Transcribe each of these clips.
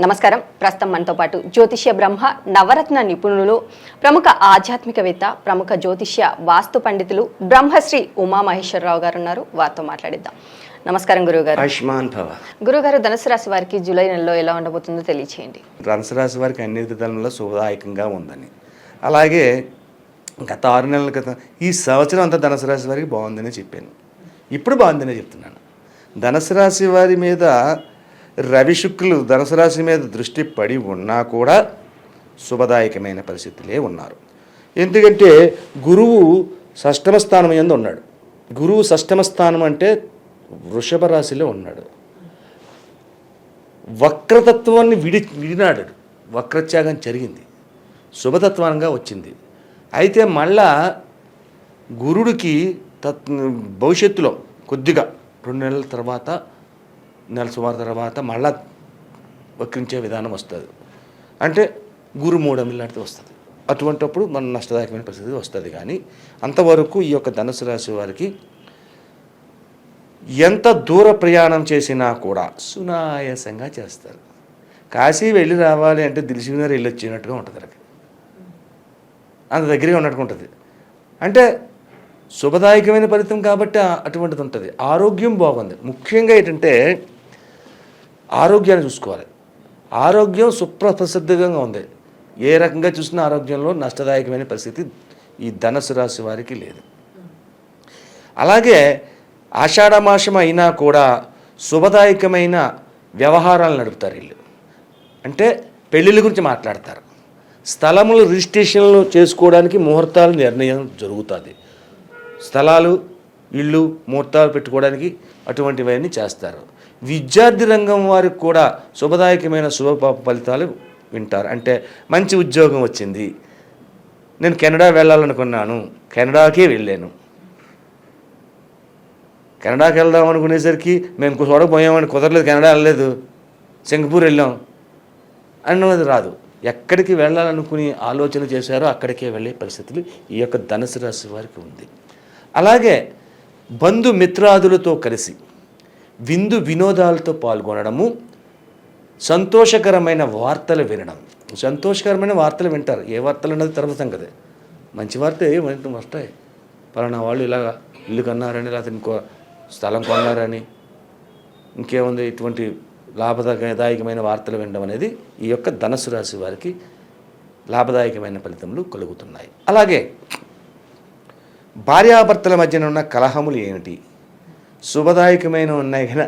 నమస్కారం. ప్రస్తుతం మనతో పాటు జ్యోతిష్య బ్రహ్మ నవరత్న నిపుణులు, ప్రముఖ ఆధ్యాత్మికవేత్త, ప్రముఖ జ్యోతిష్య వాస్తు పండితులు బ్రహ్మశ్రీ ఉమామహేశ్వరరావు గారు ఉన్నారు. వారితో మాట్లాడిద్దాం. నమస్కారం గురువుగారు. ఆయుష్మాన్ భవ. గురుగారు, ధనుసు రాశి వారికి జూలై నెలలో ఎలా ఉండబోతుందో తెలియచేయండి. ధనుసు రాశి వారికి అన్ని విధాలలో శుభదాయకంగా ఉందని, అలాగే గత 6 నెలల క్రితం ఈ సంవత్సరం అంతా ధనుసు రాశి వారికి బాగుందని చెప్పాను. ఇప్పుడు బాగుందనే చెప్తున్నాను. ధనుసు రాశి వారి మీద రవి శుక్రులు ధనుసు రాశి మీద దృష్టి పడి ఉన్నా కూడా శుభదాయకమైన పరిస్థితులే ఉన్నారు. ఎందుకంటే గురువు షష్టమ స్థానం యందు ఉన్నాడు. గురువు షష్టమ స్థానం అంటే వృషభ రాశిలో ఉన్నాడు. వక్రతత్వాన్ని విడినాడు. వక్రత్యాగం జరిగింది, శుభతత్వంగా వచ్చింది. అయితే మళ్ళా గురుడికి భవిష్యత్తులో కొద్దిగా 2 నెలల తర్వాత, నెల సుమారు తర్వాత మళ్ళా వక్రించే విధానం వస్తుంది. అంటే గురు మూఢమిల్లాడితే వస్తుంది. అటువంటిప్పుడు మన నష్టదాయకమైన పరిస్థితి వస్తుంది. కానీ అంతవరకు ఈ యొక్క ధనుసు రాశి వారికి ఎంత దూర ప్రయాణం చేసినా కూడా సునాయాసంగా చేస్తారు. కాశీ వెళ్ళి రావాలి అంటే దిల్సుఖ్నగర్ వెళ్ళి వచ్చినట్టుగా ఉంటుంది. అక్కడ అంత దగ్గరగా ఉన్నట్టుగా ఉంటుంది. అంటే శుభదాయకమైన ఫలితం కాబట్టి అటువంటిది ఉంటుంది. ఆరోగ్యం బాగుంది. ముఖ్యంగా ఏంటంటే ఆరోగ్యాన్ని చూసుకోవాలి. ఆరోగ్యం సుప్రసిద్ధంగా ఉంది. ఏ రకంగా చూసినా ఆరోగ్యంలో నష్టదాయకమైన పరిస్థితి ఈ ధనుసు రాశి వారికి లేదు. అలాగే ఆషాఢమాసం అయినా కూడా శుభదాయకమైన వ్యవహారాలు నడుపుతారు వీళ్ళు. అంటే పెళ్ళిళ్ళ గురించి మాట్లాడతారు. స్థలములు రిజిస్ట్రేషన్లు చేసుకోవడానికి ముహూర్తాలు నిర్ణయం జరుగుతుంది. స్థలాలు, ఇళ్ళు, ముహూర్తాలు పెట్టుకోవడానికి అటువంటివన్నీ చేస్తారు. విద్యార్థి రంగం వారికి కూడా శుభదాయకమైన శుభ ఫలితాలు వింటారు. అంటే మంచి ఉద్యోగం వచ్చింది, నేను కెనడా వెళ్ళాలనుకున్నాను, కెనడాకే వెళ్ళాను. కెనడాకి వెళ్దాం అనుకునేసరికి మేము చోట పోయామని కుదరలేదు, కెనడా వెళ్ళలేదు, సింగపూర్ వెళ్ళాం అన్నది రాదు. ఎక్కడికి వెళ్ళాలనుకుని ఆలోచన చేశారో అక్కడికే వెళ్ళే పరిస్థితులు ఈ యొక్క ధనుసు రాశి వారికి ఉంది. అలాగే బంధుమిత్రాదులతో కలిసి విందు వినోదాలతో పాల్గొనడము, సంతోషకరమైన వార్తలు వినడం. సంతోషకరమైన వార్తలు వింటారు. ఏ వార్తలు అన్నది తర్వాత సంగతి. మంచి వార్త ఏమంటే వస్తాయి. పలానా వాళ్ళు ఇలాగ ఇల్లు కొన్నారని, లేకపోతే ఇంకో స్థలం కొన్నారని, ఇంకేముంది, ఇటువంటి లాభదాయకమైన వార్తలు వినడం అనేది ఈ యొక్క ధనుసు రాశి వారికి లాభదాయకమైన ఫలితములు కలుగుతున్నాయి. అలాగే భార్యాభర్తల మధ్యన ఉన్న కలహములు ఏమిటి? శుభదాయకమైన ఉన్నాయి కదా.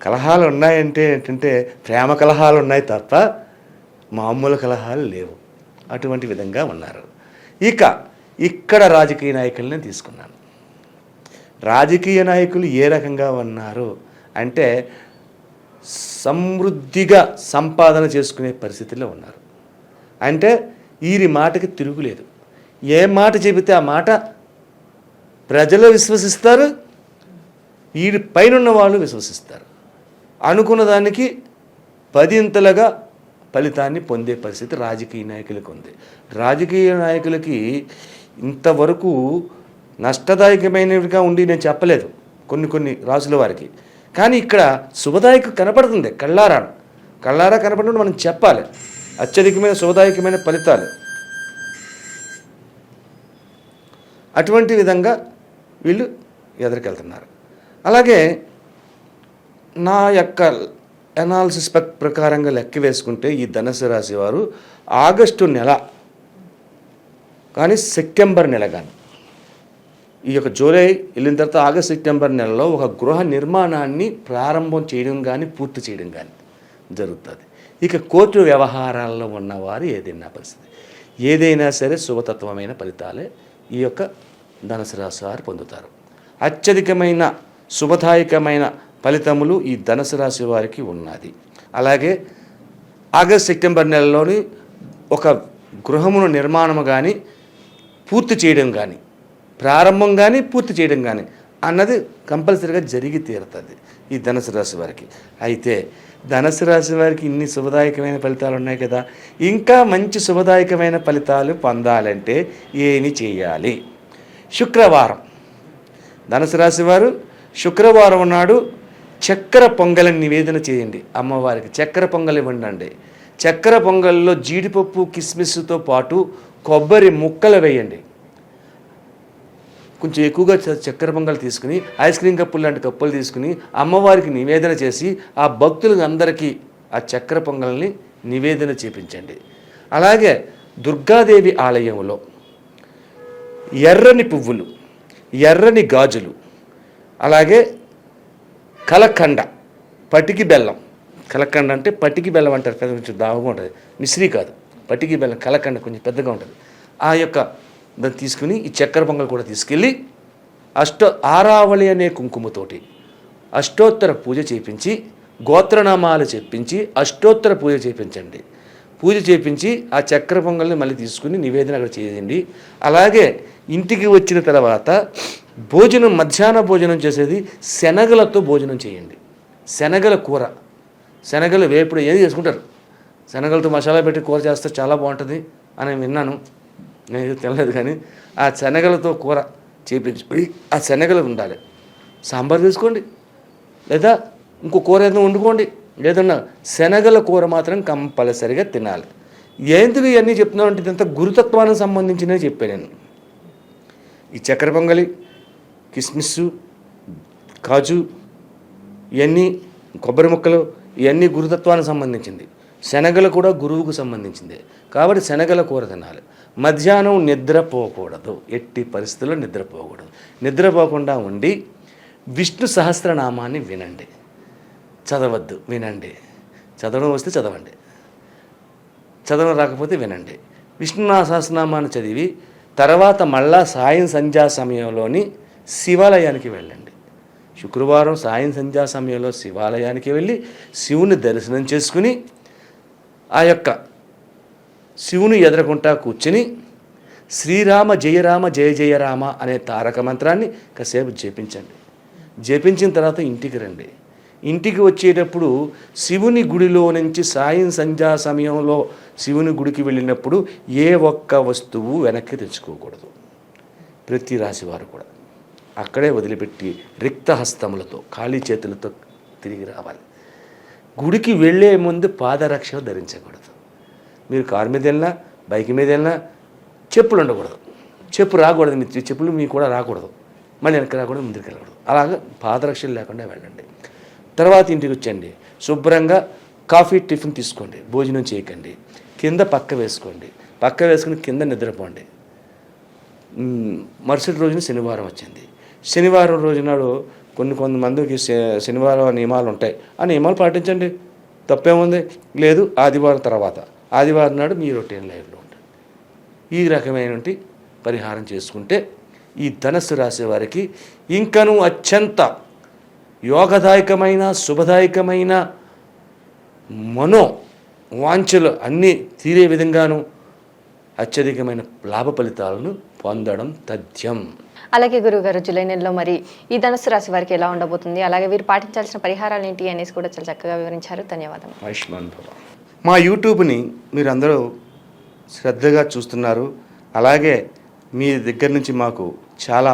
కలహాలు ఉన్నాయంటే ఏంటంటే ప్రేమ కలహాలు ఉన్నాయి తప్ప మామూలు కలహాలు లేవు. అటువంటి విధంగా ఉన్నారు. ఇక్కడ రాజకీయ నాయకుల్ని తీసుకున్నాను. రాజకీయ నాయకులు ఏ రకంగా ఉన్నారు అంటే సమృద్ధిగా సంపాదన చేసుకునే పరిస్థితిలో ఉన్నారు. అంటే వీరి మాటకి తిరుగులేదు. ఏ మాట చెబితే ఆ మాట ప్రజలు విశ్వసిస్తారు, వీరి పైన వాళ్ళు విశ్వసిస్తారు. అనుకున్న దానికి 10 ఇంతలుగా ఫలితాన్ని పొందే పరిస్థితి రాజకీయ నాయకులకు ఉంది. రాజకీయ నాయకులకి ఇంతవరకు నష్టదాయకమైనవిగా ఉండి నేను చెప్పలేదు కొన్ని రాజుల వారికి. కానీ ఇక్కడ శుభదాయకం కనపడుతుంది. కళ్ళారా కనపడడం మనం చెప్పాలి. అత్యధికమైన శుభదాయకమైన ఫలితాలు. అటువంటి విధంగా వీళ్ళు ఎదురుకెళ్తున్నారు. అలాగే నా యొక్క అనాలిసిస్ ప్రకారంగా లెక్క వేసుకుంటే ఈ ధనుసు రాశి వారు ఆగస్టు నెల కానీ సెప్టెంబర్ నెల కానీ, ఈ యొక్క జూలై వెళ్ళిన తర్వాత ఆగస్ట్ సెప్టెంబర్ నెలలో ఒక గృహ నిర్మాణాన్ని ప్రారంభం చేయడం కానీ పూర్తి చేయడం కానీ జరుగుతుంది. ఇక కోర్టు వ్యవహారాల్లో ఉన్నవారు ఏదైనా సరే శుభతత్వమైన ఫలితాలే ఈ యొక్క ధనుసు రాశి వారు పొందుతారు. అత్యధికమైన శుభదాయకమైన ఫలితములు ఈ ధనుసు రాశి వారికి ఉన్నది. అలాగే ఆగస్ట్ సెప్టెంబర్ నెలలోని ఒక గృహమును నిర్మాణము కానీ పూర్తి చేయడం కానీ, ప్రారంభం కానీ పూర్తి చేయడం కానీ అన్నది కంపల్సరీగా జరిగి తీరుతుంది ఈ ధనుసు రాశి వారికి. అయితే ధనుసు రాశి వారికి ఇన్ని శుభదాయకమైన ఫలితాలు ఉన్నాయి కదా, ఇంకా మంచి శుభదాయకమైన ఫలితాలు పొందాలంటే ఏమి చేయాలి? శుక్రవారం ధనుసు రాశి వారు శుక్రవారం నాడు చక్కెర పొంగలిని నివేదన చేయండి అమ్మవారికి. చక్కెర పొంగల్ ఇవ్వండి. చక్కెర పొంగల్లో జీడిపప్పు కిస్మిస్తో పాటు కొబ్బరి ముక్కలు వేయండి. కొంచెం ఎక్కువగా చక్కెర పొంగల్ తీసుకుని ఐస్ క్రీమ్ కప్పులు లాంటి కప్పులు తీసుకుని అమ్మవారికి నివేదన చేసి ఆ భక్తులకు అందరికీ ఆ చక్కెర పొంగల్ని నివేదన చేపించండి. అలాగే దుర్గాదేవి ఆలయంలో ఎర్రని పువ్వులు, ఎర్రని గాజులు, అలాగే కలకండ, పటికి బెల్లం. కలకండ అంటే పటికి బెల్లం అంటారు, పెద్ద కొంచెం దావుగా ఉంటుంది, మిశ్రీ కాదు, పటికి బెల్లం. కలకండ కొంచెం పెద్దగా ఉంటుంది. ఆ యొక్క దాన్ని తీసుకుని ఈ చక్కెర పొంగల్ కూడా తీసుకెళ్ళి ఆరావళి అనే కుంకుమతోటి అష్టోత్తర పూజ చేయించి, గోత్రనామాలు చెప్పించి అష్టోత్తర పూజ చేయించండి. పూజ చేయించి ఆ చక్కెర పొంగల్ని మళ్ళీ తీసుకుని నివేదన అక్కడ చేయండి. అలాగే ఇంటికి వచ్చిన తర్వాత భోజనం, మధ్యాహ్న భోజనం చేసేది శనగలతో భోజనం చేయండి. శనగల కూర, శనగలు వేపుడు ఏది చేసుకుంటారు, శనగలతో మసాలా పెట్టి కూర చేస్తే చాలా బాగుంటుంది అని విన్నాను, నేను తినలేదు. కానీ ఆ శనగలతో కూర చేపించి ఆ శనగలు ఉండాలి. సాంబార్ చేసుకోండి, లేదా ఇంకో కూర ఏదైనా వండుకోండి, లేదన్నా శనగల కూర మాత్రం కంపల్సరిగా తినాలి. ఎందుకు ఇవన్నీ చెప్తున్నాను అంటే ఇదంతా గురుతత్వానికి సంబంధించినవి చెప్పాను నేను. ఈ చక్కెర పొంగలి, కిస్మిస్సు, కాజు, ఇవన్నీ కొబ్బరి ముక్కలు, ఇవన్నీ గురుతత్వానికి సంబంధించింది. శనగలు కూడా గురువుకు సంబంధించింది. కాబట్టి శనగల కూర తినాలి. మధ్యాహ్నం నిద్రపోకూడదు, ఎట్టి పరిస్థితుల్లో నిద్రపోకూడదు. నిద్రపోకుండా ఉండి విష్ణు సహస్రనామాన్ని వినండి. చదవద్దు, వినండి. చదవడం వస్తే చదవండి, చదవడం రాకపోతే వినండి. విష్ణు సహస్రనామాన్ని చదివి తర్వాత మళ్ళా సాయం సంధ్యా సమయంలోని శివాలయానికి వెళ్ళండి. శుక్రవారం సాయం సంధ్యా సమయంలో శివాలయానికి వెళ్ళి శివుని దర్శనం చేసుకుని ఆ యొక్క శివుని ఎదురకుంటా కూర్చుని శ్రీరామ జయరామ జయ జయరామ అనే తారక మంత్రాన్ని కాసేపు జపించండి. జపించిన తర్వాత ఇంటికి రండి. ఇంటికి వచ్చేటప్పుడు శివుని గుడిలో నుంచి సాయం సంధ్యా సమయంలో శివుని గుడికి వెళ్ళినప్పుడు ఏ ఒక్క వస్తువు వెనక్కి తెచ్చుకోకూడదు. ప్రతి రాశి వారు కూడా అక్కడే వదిలిపెట్టి రిక్త హస్తములతో, ఖాళీ చేతులతో తిరిగి రావాలి. గుడికి వెళ్ళే ముందు పాదరక్ష ధరించకూడదు. మీరు కారు మీద వెళ్ళినా, బైక్ మీద వెళ్ళినా చెప్పులు ఉండకూడదు. చెప్పు రాకూడదు, మీ చెప్పులు మీకు కూడా రాకూడదు. మళ్ళీ వెనక్కి రాకూడదు, ముందుకు వెళ్ళకూడదు. అలాగా పాదరక్షలు లేకుండా వెళ్ళండి. తర్వాత ఇంటికి వచ్చండి. శుభ్రంగా కాఫీ, టిఫిన్ తీసుకోండి. భోజనం చేయకండి. కింద పక్క వేసుకోండి. పక్క వేసుకుని కింద నిద్రపోండి. మరుసటి రోజున శనివారం వచ్చింది. శనివారం రోజునాడు కొంతమందికి శనివారం నియమాలు ఉంటాయి. ఆ నియమాలు పాటించండి, తప్పేముంది లేదు. ఆదివారం తర్వాత, ఆదివారం నాడు మీ రొటీన్ లైఫ్లో ఉంటుంది. ఈ రకమైనటువంటి పరిహారం చేసుకుంటే ఈ ధనస్సు రాశి వారికి ఇంకనూ అత్యంత యోగదాయకమైన, శుభదాయకమైన మనో వాంఛలు అన్నీ తీరే విధంగాను అత్యధికమైన లాభ ఫలితాలను పొందడం తథ్యం. అలాగే గురువుగారు, జూలై నెలలో మరి ఈ ధనుసు రాశి వారికి ఎలా ఉండబోతుంది, అలాగే వీరు పాటించాల్సిన పరిహారాలు ఏంటి అనేసి కూడా చాలా చక్కగా వివరించారు. ధన్యవాదాలు. ఆయుష్మాన్ భవ. మా యూట్యూబ్ని మీరు అందరూ శ్రద్ధగా చూస్తున్నారు. అలాగే మీ దగ్గర నుంచి మాకు చాలా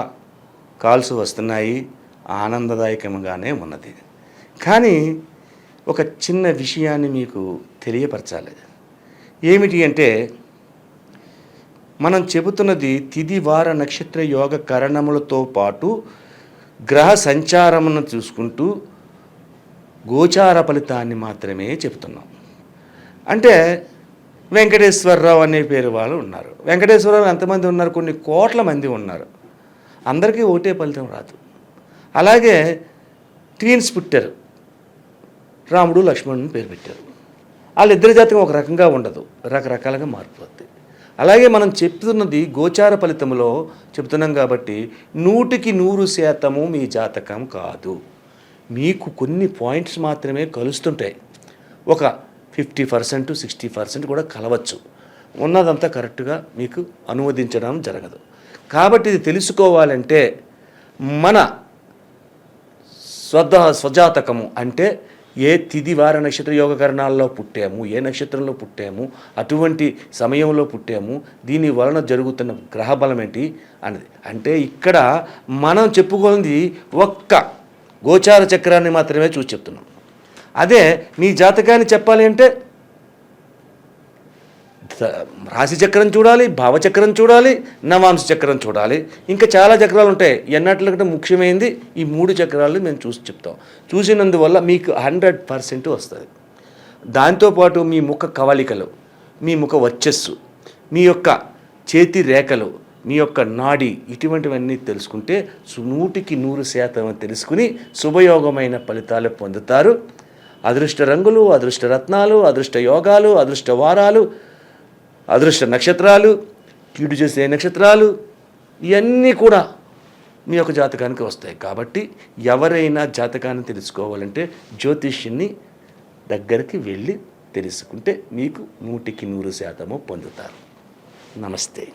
కాల్స్ వస్తున్నాయి. ఆనందదాయకంగానే ఉన్నది. కానీ ఒక చిన్న విషయాన్ని మీకు తెలియపరచాలి. ఏమిటి అంటే, మనం చెబుతున్నది తిథి వార నక్షత్ర యోగ కరణములతో పాటు గ్రహ సంచారమును చూసుకుంటూ గోచార ఫలితాన్ని మాత్రమే చెబుతున్నాం. అంటే వెంకటేశ్వరరావు అనే పేరు వాళ్ళు ఉన్నారు. వెంకటేశ్వరరావు ఎంతమంది ఉన్నారు? కొన్ని కోట్ల మంది ఉన్నారు. అందరికీ ఒకటే ఫలితం రాదు. అలాగే ట్వీన్స్ పుట్టారు, రాముడు లక్ష్మణుని పేరు పెట్టారు. వాళ్ళిద్దరి జాతకం ఒక రకంగా ఉండదు, రకరకాలుగా మారిపోద్ది. అలాగే మనం చెప్తున్నది గోచార ఫలితంలో చెప్తున్నాం కాబట్టి 100% మీ జాతకం కాదు. మీకు కొన్ని పాయింట్స్ మాత్రమే కలుస్తుంటాయి. ఒక 50%, 60% కూడా కలవచ్చు. ఉన్నదంతా కరెక్ట్గా మీకు అనువదించడం జరగదు. కాబట్టి ఇది తెలుసుకోవాలంటే మన స్వజాతకము అంటే ఏ తిథి వార నక్షత్ర యోగకరణాల్లో పుట్టాము, ఏ నక్షత్రంలో పుట్టాము, అటువంటి సమయంలో పుట్టాము, దీని వలన జరుగుతున్న గ్రహ బలం ఏంటి అన్నది. అంటే ఇక్కడ మనం చెప్పుకున్నది ఒక్క గోచార చక్రాన్ని మాత్రమే చూసి చెప్తున్నాం. అదే నీ జాతకాన్ని చెప్పాలి అంటే రాశి చక్రం చూడాలి, భావచక్రం చూడాలి, నవాంశ చక్రం చూడాలి, ఇంకా చాలా చక్రాలు ఉంటాయి. ఎన్నట్లకంటే ముఖ్యమైనది ఈ 3 చక్రాలు మేము చూసి చెప్తాం. చూసినందువల్ల మీకు 100% వస్తుంది. దాంతోపాటు మీ ముఖ కవళికలు, మీ ముఖ వర్చస్సు, మీ యొక్క చేతి రేఖలు, మీ యొక్క నాడి, ఇటువంటివన్నీ తెలుసుకుంటే 100% తెలుసుకుని శుభయోగమైన ఫలితాలు పొందుతారు. అదృష్ట రంగులు, అదృష్ట రత్నాలు, అదృష్ట యోగాలు, అదృష్ట వారాలు, అదృష్ట నక్షత్రాలు, కీడు చేసే నక్షత్రాలు, ఇవన్నీ కూడా మీ యొక్క జాతకానికి వస్తాయి. కాబట్టి ఎవరైనా జాతకాన్ని తెలుసుకోవాలంటే జ్యోతిష్యుని దగ్గరికి వెళ్ళి తెలుసుకుంటే మీకు 100% పొందుతారు. నమస్తే.